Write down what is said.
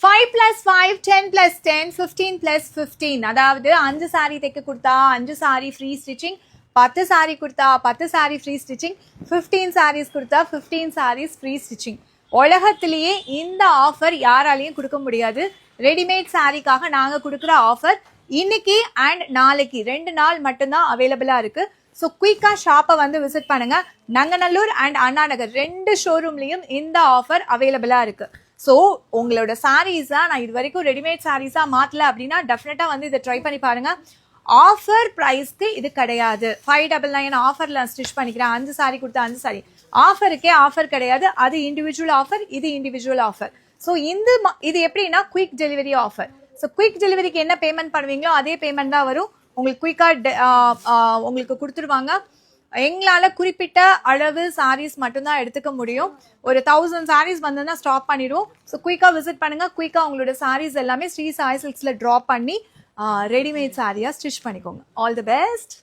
5 plus 5, 10 plus 10, 15 plus 15. அதாவது 5 sorry தைக்க கொடுத்தா 5 சாரி ஃப்ரீ ஸ்டிச்சிங், 10 சாரி கொடுத்தா 10 சாரி ஃப்ரீ ஸ்டிச்சிங், 15 சாரீஸ் கொடுத்தா 15 சாரீஸ் ஃப்ரீ ஸ்டிச்சிங். உலகத்திலேயே இந்த ஆஃபர் யாராலையும் கொடுக்க முடியாது. ரெடிமேட் சாரிக்காக நாங்க கொடுக்குற ஆஃபர் இன்னைக்கு அண்ட் நாளைக்கு 2 நாள் மட்டும்தான் அவைலபிளா இருக்கு. ஸோ குயிக்கா ஷாப்பை வந்து விசிட் பண்ணுங்க. நங்கநல்லூர் அண்ட் அண்ணா நகர் 2 ஷோரூம்லயும் இந்த ஆஃபர் அவைலபிளா இருக்கு. ஸோ உங்களோட சாரீஸா நான் இது வரைக்கும் ரெடிமேட் சாரீஸா மாத்தல அப்படின்னா டெஃபினட்டா வந்து இதை ட்ரை பண்ணி பாருங்க. ஆஃபர் பிரைஸ்க்கு இது கிடையாது. 599 ஆஃபர்ல ஸ்டிச் பண்ணிக்கிறேன், 5 சாரி கொடுத்தா 5 சாரி ஆஃபருக்கே ஆஃபர் கிடையாது. அது இண்டிவிஜுவல் ஆஃபர், இது இண்டிவிஜுவல் ஆஃபர். ஸோ இது எப்படின்னா quick delivery offer. So quick டெலிவரிக்கு என்ன பேமெண்ட் பண்ணுவீங்களோ அதே பேமெண்ட் தான் வரும். உங்களுக்கு குயிக்கா உங்களுக்கு கொடுத்துருவாங்க. எங்களால குறிப்பிட்ட அளவு சாரீஸ் மட்டும்தான் எடுத்துக்க முடியும். ஒரு 1000 சாரீஸ் வந்ததுன்னா ஸ்டாப் பண்ணிடுவோம். ஸோ குயிக்கா விசிட் பண்ணுங்க. குயிக்கா உங்களோட சாரீஸ் எல்லாமே ஸ்ரீ சாய் சில்க்ஸ்ல ட்ராப் பண்ணி ரெடிமேட் சாரியா ஸ்டிச் பண்ணிக்கோங்க. All the best.